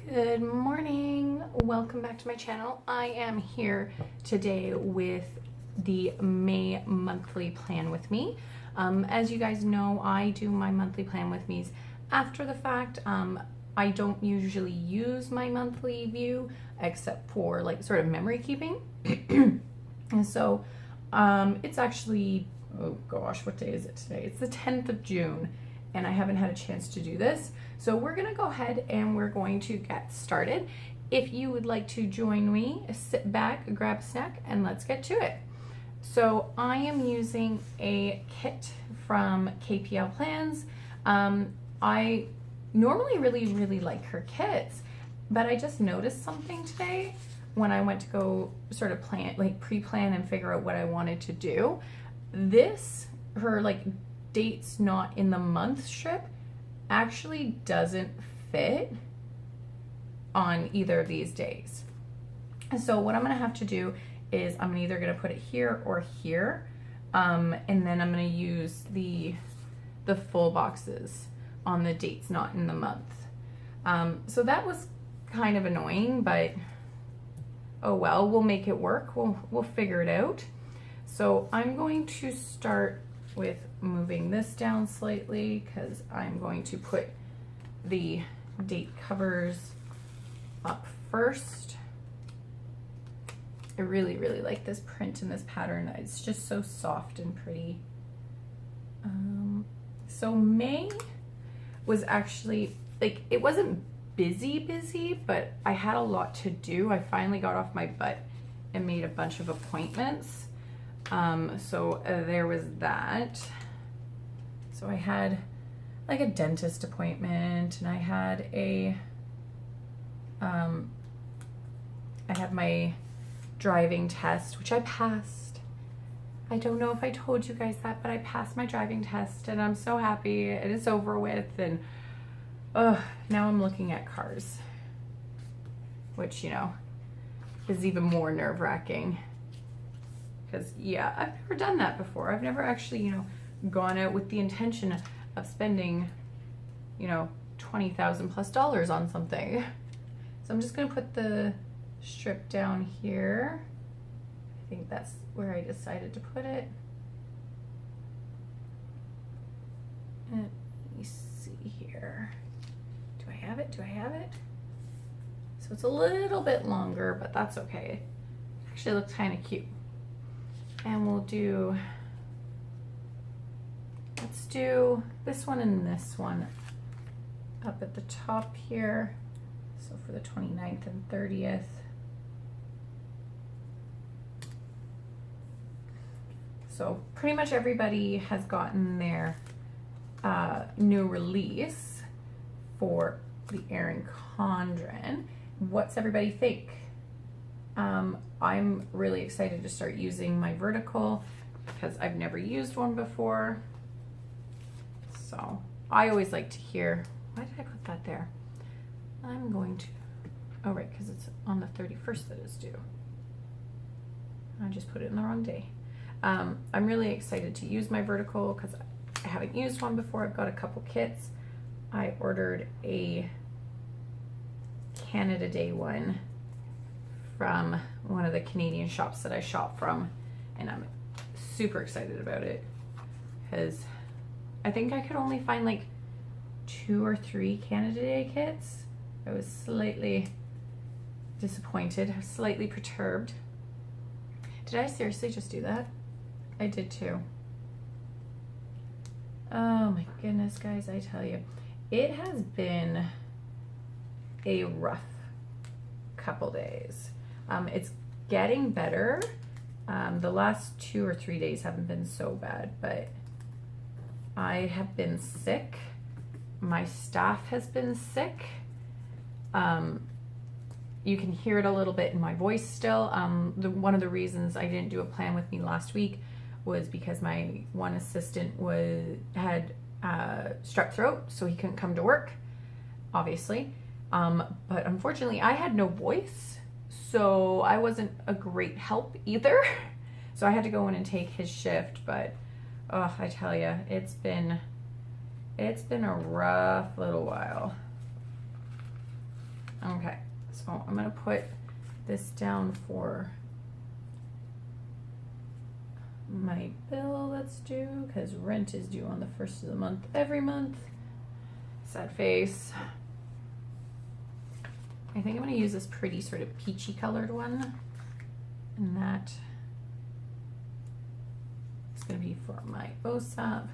Good morning. Welcome back to my channel. I am here today with the May monthly plan with me. As you guys know, I do my monthly plan with me's after the fact. I don't usually use my monthly view except for like sort of memory keeping. And so it's actually, oh gosh, what day is it today? It's the 10th of June. And I haven't had a chance to do this. So we're gonna go ahead and we're going to get started. If you would like to join me, sit back, grab a snack, and let's get to it. So I am using a kit from KPLPlans. I normally really like her kits, but I just noticed something today when I went to go sort of plan, like pre-plan and figure out what I wanted to do. Her like dates not in the month strip actually doesn't fit on either of these days. And so what I'm gonna have to do is I'm either gonna put it here or here, and then I'm gonna use the full boxes on the dates not in the month. So that was kind of annoying, but oh well, we'll make it work. We'll figure it out. So I'm going to start with moving this down slightly because I'm going to put the date covers up first. I really like this print and this pattern. It's just so soft and pretty. So May was actually, like, it wasn't busy, but I had a lot to do. I finally got off my butt and made a bunch of appointments. So there was that. So I had like a dentist appointment, and I had I had my driving test, which I passed. I don't know if I told you guys that, but I passed my driving test, and I'm so happy, and it's over with. And now I'm looking at cars, which, you know, is even more nerve-wracking. Because, yeah, I've never done that before. I've never actually, you know, gone out with the intention of spending, you know, $20,000 plus on something. So I'm just going to put the strip down here. I think that's where I decided to put it. And let me see here. Do I have it? Do I have it? So it's a little bit longer, but that's okay. It actually looks kind of cute. And we'll do, let's do this one and this one up at the top here. So for the 29th and 30th. So pretty much everybody has gotten their new release for the Erin Condren. What's everybody think? I'm really excited to start using my vertical because I've never used one before. So I always like to hear, why did I put that there? I'm going to, oh right, because it's on the 31st that it's due. I just put it in the wrong day. I'm really excited to use my vertical because I haven't used one before. I've got a couple kits. I ordered a Canada Day one from one of the Canadian shops that I shop from, and I'm super excited about it because I think I could only find like 2 or 3 Canada Day kits. I was slightly disappointed, slightly perturbed. Did I seriously just do that? I did too. Oh my goodness, guys, I tell you, it has been a rough couple days. It's getting better. The last 2 or 3 days haven't been so bad, but I have been sick. My staff has been sick. You can hear it a little bit in my voice still. One of the reasons I didn't do a plan with me last week was because my one assistant had strep throat, so he couldn't come to work, obviously. But unfortunately, I had no voice. So I wasn't a great help either. So I had to go in and take his shift, but oh, I tell you, it's been a rough little while. So I'm gonna put this down for my bill that's due, because rent is due on the first of the month every month. Sad face. I think I'm gonna use this pretty sort of peachy colored one, and that is gonna be for my OSAP.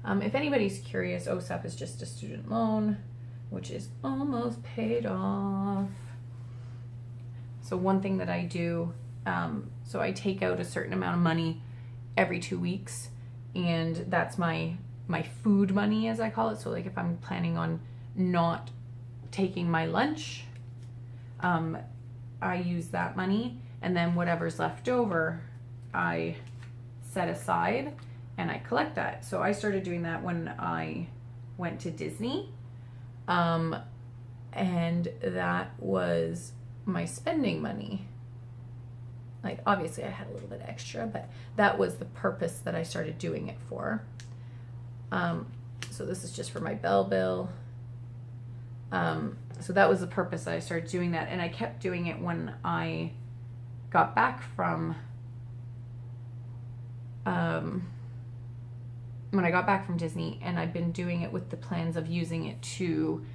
If anybody's curious, OSAP is just a student loan, which is almost paid off. So one thing that I do, so I take out a certain amount of money every 2 weeks, and that's my food money, as I call it. So like if I'm planning on not taking my lunch, I use that money, and then whatever's left over, I set aside and I collect that. So I started doing that when I went to Disney, and that was my spending money. Like obviously I had a little bit extra, but that was the purpose that I started doing it for. So this is just for my Bell bill. So that was the purpose that I started doing that, and I kept doing it when I got back from Disney, and I've been doing it with the plans of using it to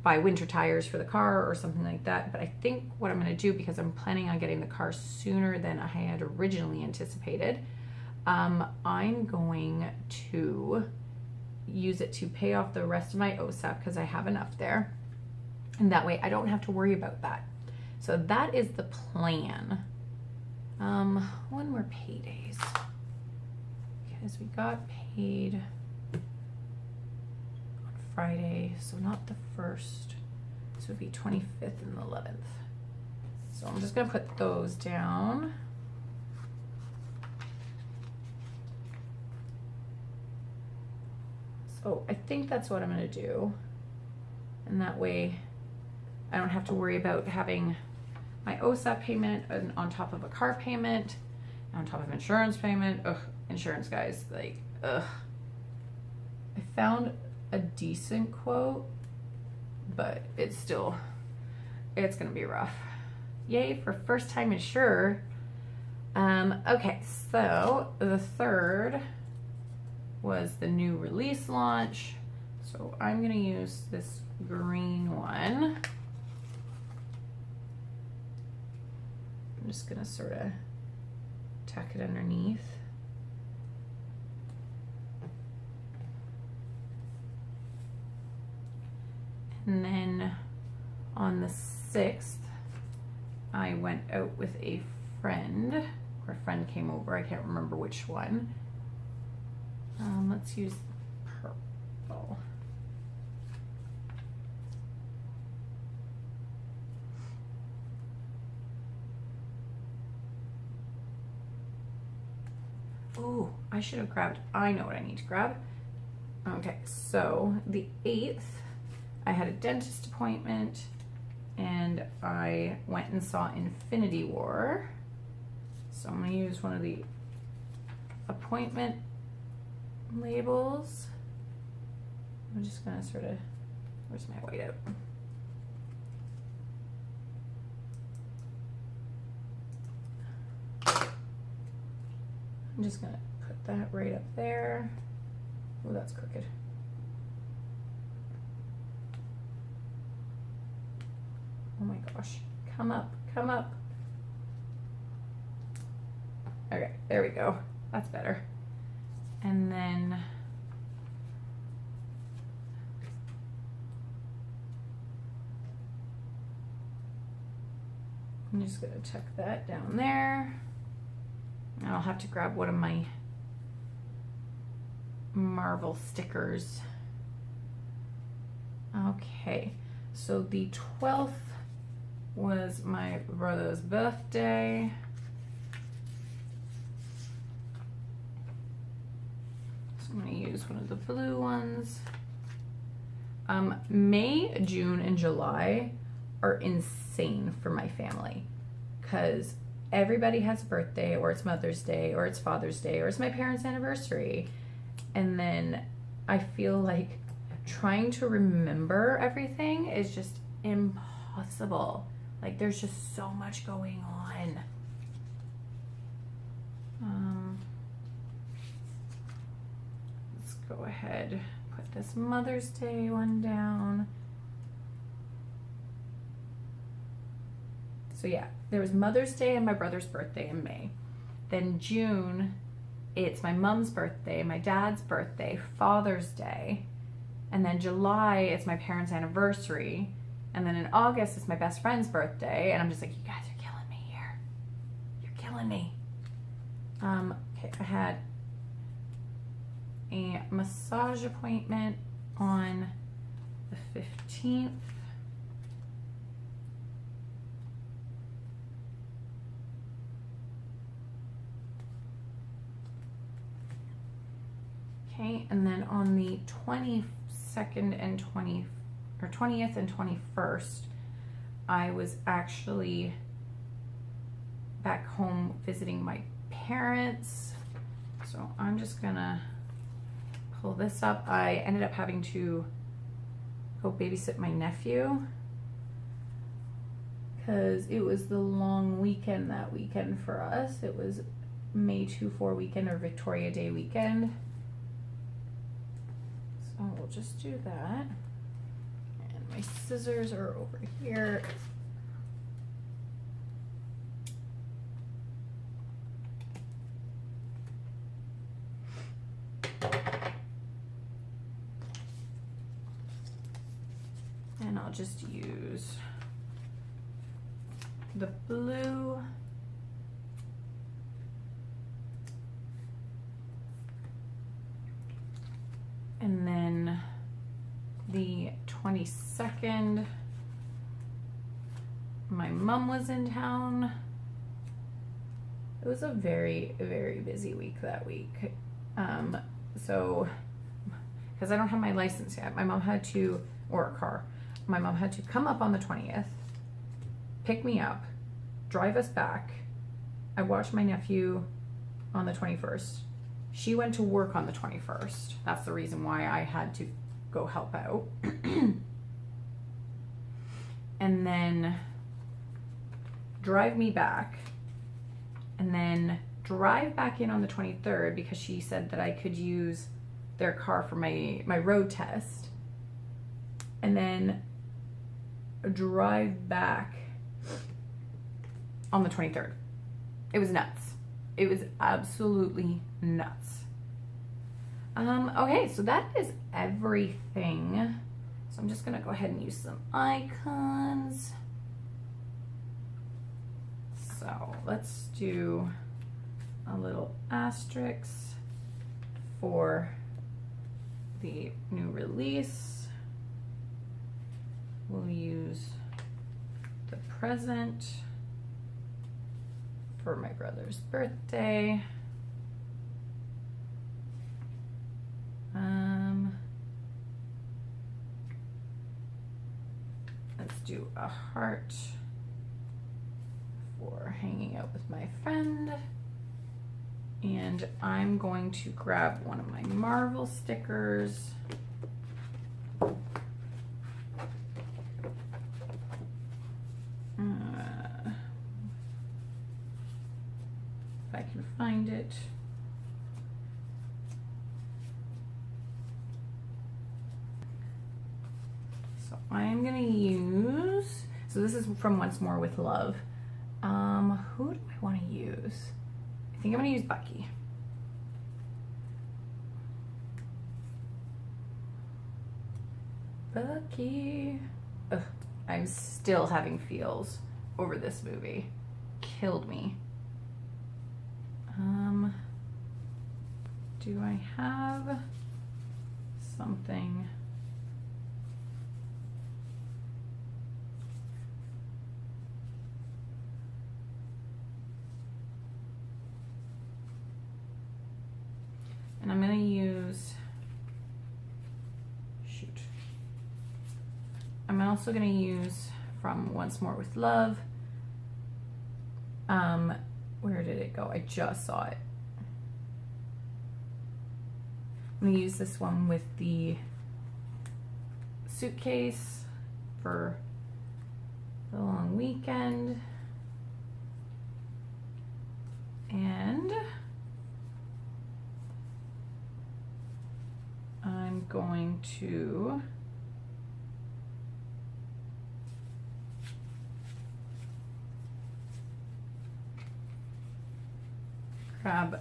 buy winter tires for the car or something like that. But I think what I'm going to do, because I'm planning on getting the car sooner than I had originally anticipated, I'm going to use it to pay off the rest of my OSAP, because I have enough there, and that way I don't have to worry about that. So that is the plan. When were paydays? Because we got paid on Friday, so not the 1st. This would be 25th and the 11th. So I'm just gonna put those down. So I think that's what I'm gonna do. And that way I don't have to worry about having my OSAP payment on top of a car payment, on top of insurance payment. Ugh, insurance, guys, like, ugh. I found a decent quote, but it's gonna be rough. Yay for first time insurer. Okay, so the 3rd was the new release launch. So I'm gonna use this green one. I'm just gonna sort of tack it underneath. And then on the 6th, I went out with a friend, or a friend came over, I can't remember which one. Let's use purple. Oh, I should have grabbed, I know what I need to grab. Okay, so the 8th, I had a dentist appointment, and I went and saw Infinity War. So I'm gonna use one of the appointment labels. I'm just gonna sort of, where's my whiteout? I'm just gonna put that right up there. Oh, that's crooked. Oh my gosh, come up, come up. Okay, there we go. That's better. And then I'm just gonna tuck that down there. And I'll have to grab one of my Marvel stickers. Okay, so the 12th was my brother's birthday. So I'm gonna use one of the blue ones. May, June, and July are insane for my family, because everybody has a birthday, or it's Mother's Day, or it's Father's Day, or it's my parents' anniversary. And then I feel like trying to remember everything is just impossible. possible? Like, there's just so much going on. Let's go ahead, put this Mother's Day one down. So yeah, there was Mother's Day and my brother's birthday in May. Then June, it's my mom's birthday, my dad's birthday, Father's Day. And then July, it's my parents' anniversary. And then in August, it's my best friend's birthday. And I'm just like, you guys are killing me here. You're killing me. Okay, I had a massage appointment on the 15th. Okay, and then on the 22nd and 20th and 21st, I was actually back home visiting my parents. So I'm just gonna pull this up. I ended up having to go babysit my nephew because it was the long weekend that weekend for us. It was May 2-4 weekend or Victoria Day weekend. So we'll just do that. And my scissors are over here. And I'll just use the blue. And then the 22nd, my mom was in town. It was a very, very busy week that week. So, because I don't have my license yet, my mom had to, or a car, my mom had to come up on the 20th, pick me up, drive us back. I watched my nephew on the 21st. She went to work on the 21st. That's the reason why I had to go help out. And then drive me back. And then drive back in on the 23rd because she said that I could use their car for my road test. And then drive back on the 23rd. It was nuts. It was absolutely nuts. Okay, so that is everything. So I'm just gonna go ahead and use some icons. So let's do a little asterisk for the new release. We'll use the present for my brother's birthday. Let's do a heart for hanging out with my friend. And I'm going to grab one of my Marvel stickers. If I can find it. So I'm gonna use, so this is from OnceMoreWithLove. Who do I want to use? I think I'm gonna use Bucky. Bucky. Ugh, I'm still having feels over this movie. Killed me. Do I have something? And I'm gonna use, shoot. I'm also gonna use from OnceMoreWithLove. Where did it go? I just saw it. I'm gonna use this one with the suitcase for the long weekend. And I'm going to grab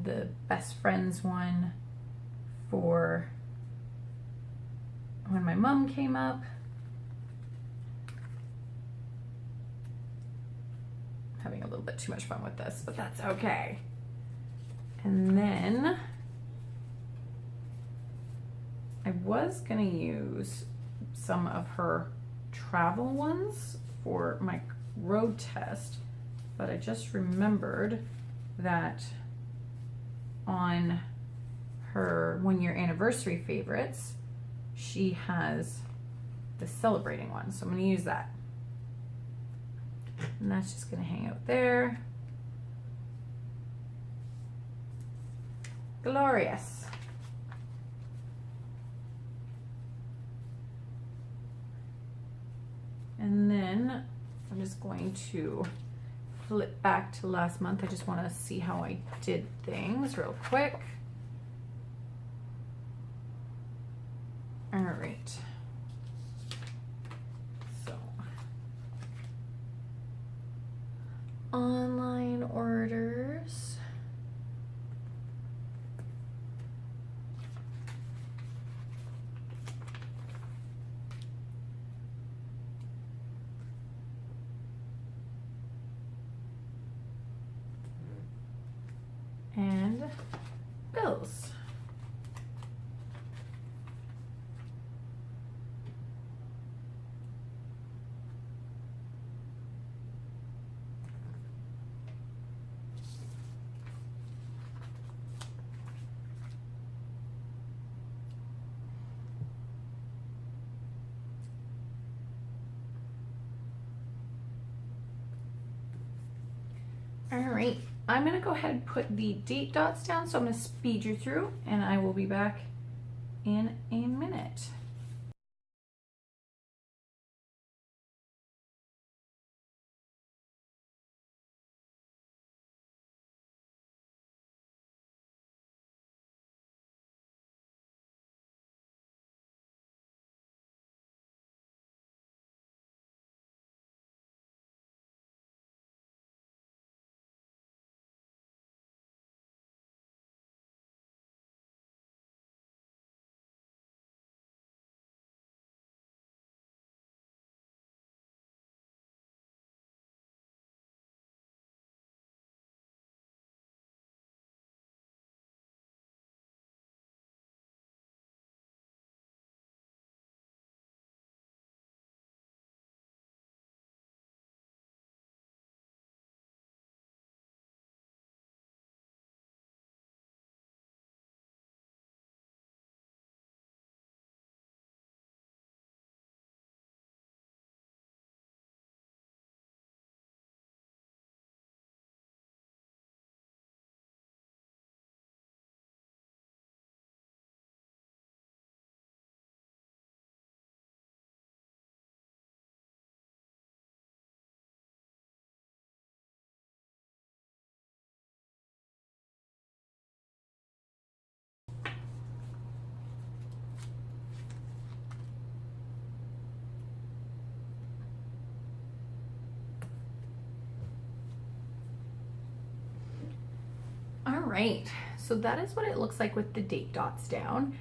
the best friends one for when my mom came up. I'm having a little bit too much fun with this, but that's okay. And then I was gonna use some of her travel ones for my road test, but I just remembered that on her 1-year anniversary favorites, she has the celebrating one. So I'm gonna use that. And that's just gonna hang out there. Glorious. And then I'm just going to flip back to last month. I just want to see how I did things real quick. All right. So online orders. And bills. All right. I'm going to go ahead and put the date dots down, so I'm going to speed you through, and I will be back in a minute. All right, so that is what it looks like with the date dots down.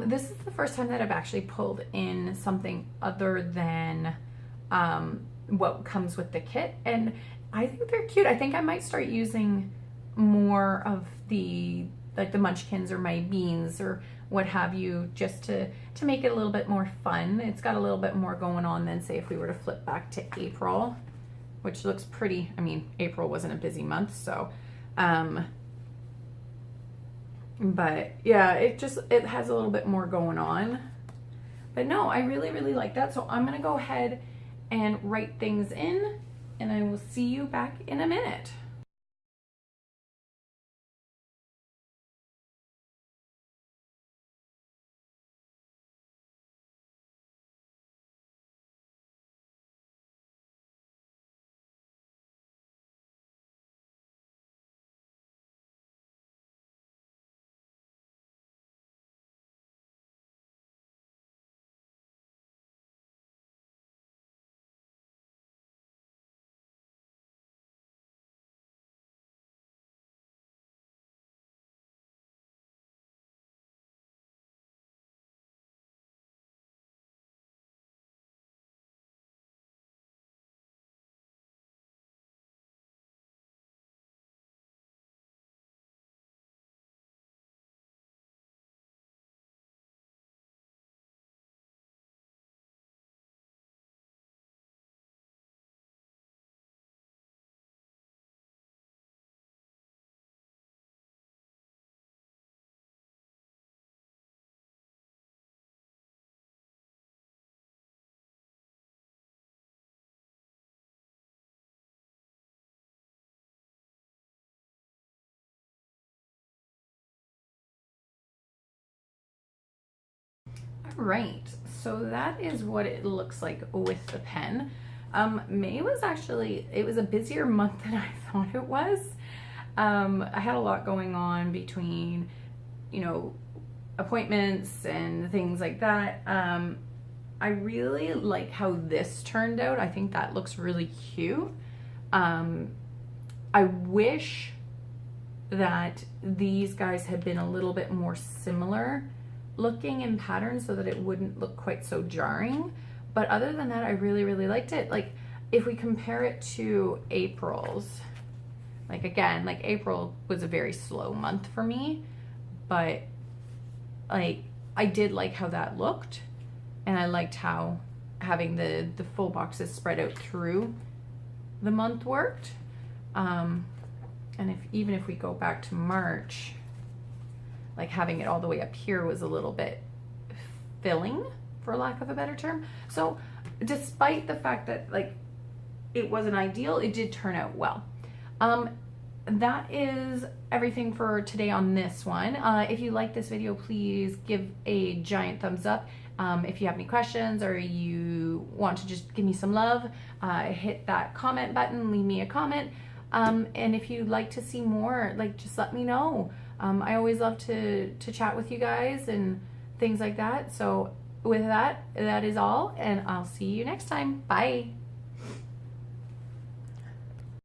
This is the first time that I've actually pulled in something other than what comes with the kit, and I think they're cute. I think I might start using more of the munchkins or my beans or what have you, just to make it a little bit more fun. It's got a little bit more going on than, say, if we were to flip back to April, which looks pretty. I mean, April wasn't a busy month, so but yeah, it has a little bit more going on. But no, I really, really like that. So I'm gonna go ahead and write things in, and I will see you back in a minute. right, so that is what it looks like with the pen. May was actually, it was a busier month than I thought it was. I had a lot going on between, you know, appointments and things like that. I really like how this turned out. I think that looks really cute. I wish that these guys had been a little bit more similar looking in pattern so that it wouldn't look quite so jarring. But other than that, I really, really liked it. Like, if we compare it to April's, like, again, like, April was a very slow month for me, but like, I did like how that looked, and I liked how having the full boxes spread out through the month worked. And even if we go back to March, like, having it all the way up here was a little bit filling, for lack of a better term. So despite the fact that, like, it wasn't ideal, it did turn out well. That is everything for today on this one. If you like this video, please give a giant thumbs up. If you have any questions or you want to just give me some love, hit that comment button, leave me a comment. And if you'd like to see more, like, just let me know. I always love to chat with you guys and things like that. So with that, that is all, and I'll see you next time. Bye.